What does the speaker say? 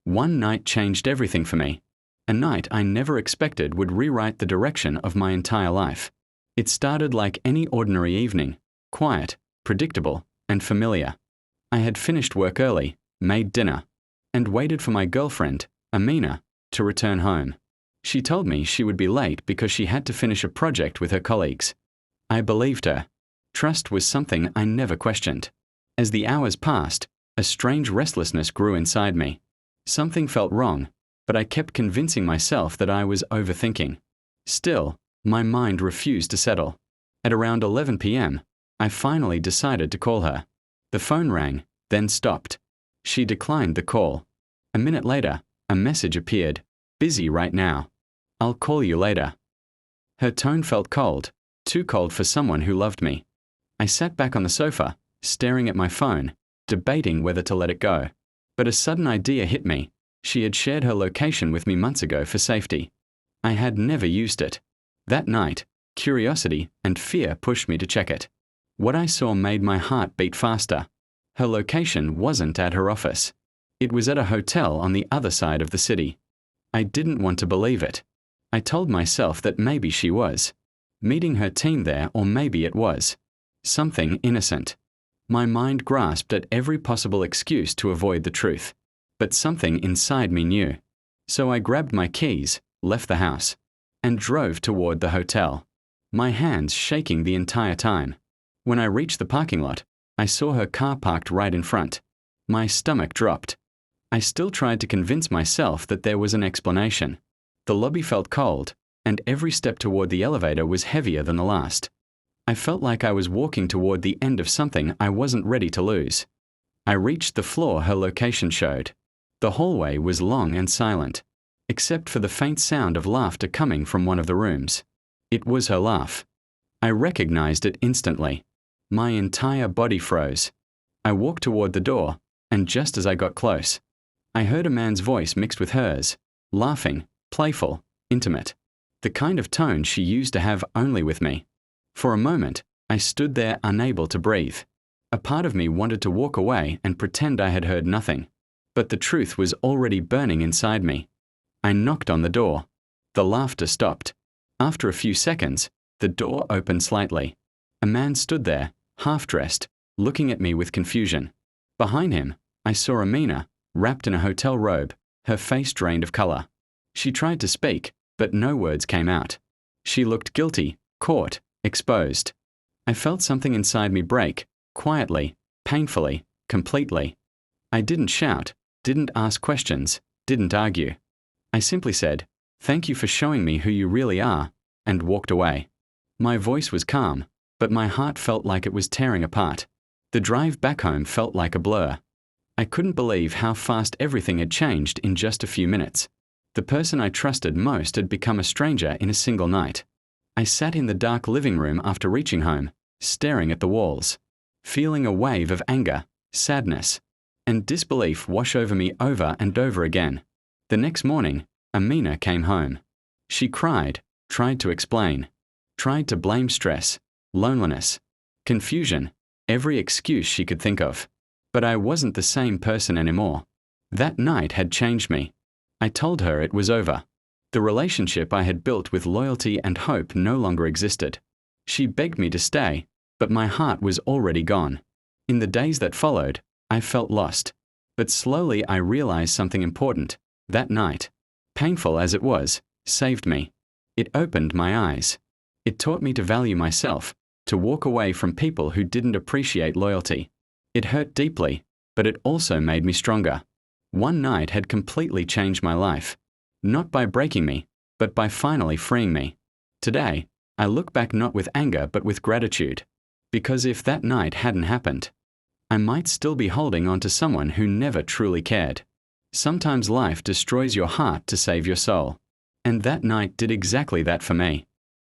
One night changed everything for me. A night I never expected would rewrite the direction of my entire life. It started like any ordinary evening, quiet, predictable, and familiar. I had finished work early, made dinner, and waited for my girlfriend, Amina, to return home. She told me she would be late because she had to finish a project with her colleagues. I believed her. Trust was something I never questioned. As the hours passed, a strange restlessness grew inside me. Something felt wrong, but I kept convincing myself that I was overthinking. Still, my mind refused to settle. At around 11 p.m., I finally decided to call her. The phone rang, then stopped. She declined the call. A minute later, a message appeared. Busy right now. I'll call you later. Her tone felt cold, too cold for someone who loved me. I sat back on the sofa, staring at my phone, debating whether to let it go. But a sudden idea hit me. She had shared her location with me months ago for safety. I had never used it. That night, curiosity and fear pushed me to check it. What I saw made my heart beat faster. Her location wasn't at her office. It was at a hotel on the other side of the city. I didn't want to believe it. I told myself that maybe she was meeting her team there, or maybe it was something innocent. My mind grasped at every possible excuse to avoid the truth, but something inside me knew. So I grabbed my keys, left the house, and drove toward the hotel, my hands shaking the entire time. When I reached the parking lot, I saw her car parked right in front. My stomach dropped. I still tried to convince myself that there was an explanation. The lobby felt cold, and every step toward the elevator was heavier than the last. I felt like I was walking toward the end of something I wasn't ready to lose. I reached the floor her location showed. The hallway was long and silent, except for the faint sound of laughter coming from one of the rooms. It was her laugh. I recognized it instantly. My entire body froze. I walked toward the door, and just as I got close, I heard a man's voice mixed with hers, laughing, playful, intimate. The kind of tone she used to have only with me. For a moment, I stood there unable to breathe. A part of me wanted to walk away and pretend I had heard nothing. But the truth was already burning inside me. I knocked on the door. The laughter stopped. After a few seconds, the door opened slightly. A man stood there, half-dressed, looking at me with confusion. Behind him, I saw Amina, wrapped in a hotel robe, her face drained of color. She tried to speak, but no words came out. She looked guilty, caught, exposed. I felt something inside me break, quietly, painfully, completely. I didn't shout, didn't ask questions, didn't argue. I simply said, "Thank you for showing me who you really are," and walked away. My voice was calm, but my heart felt like it was tearing apart. The drive back home felt like a blur. I couldn't believe how fast everything had changed in just a few minutes. The person I trusted most had become a stranger in a single night. I sat in the dark living room after reaching home, staring at the walls, feeling a wave of anger, sadness, and disbelief wash over me over and over again. The next morning, Amina came home. She cried, tried to explain, tried to blame stress, loneliness, confusion, every excuse she could think of. But I wasn't the same person anymore. That night had changed me. I told her it was over. The relationship I had built with loyalty and hope no longer existed. She begged me to stay, but my heart was already gone. In the days that followed, I felt lost. But slowly I realized something important. That night, painful as it was, saved me. It opened my eyes. It taught me to value myself, to walk away from people who didn't appreciate loyalty. It hurt deeply, but it also made me stronger. One night had completely changed my life. Not by breaking me, but by finally freeing me. Today, I look back not with anger but with gratitude. Because if that night hadn't happened, I might still be holding on to someone who never truly cared. Sometimes life destroys your heart to save your soul. And that night did exactly that for me.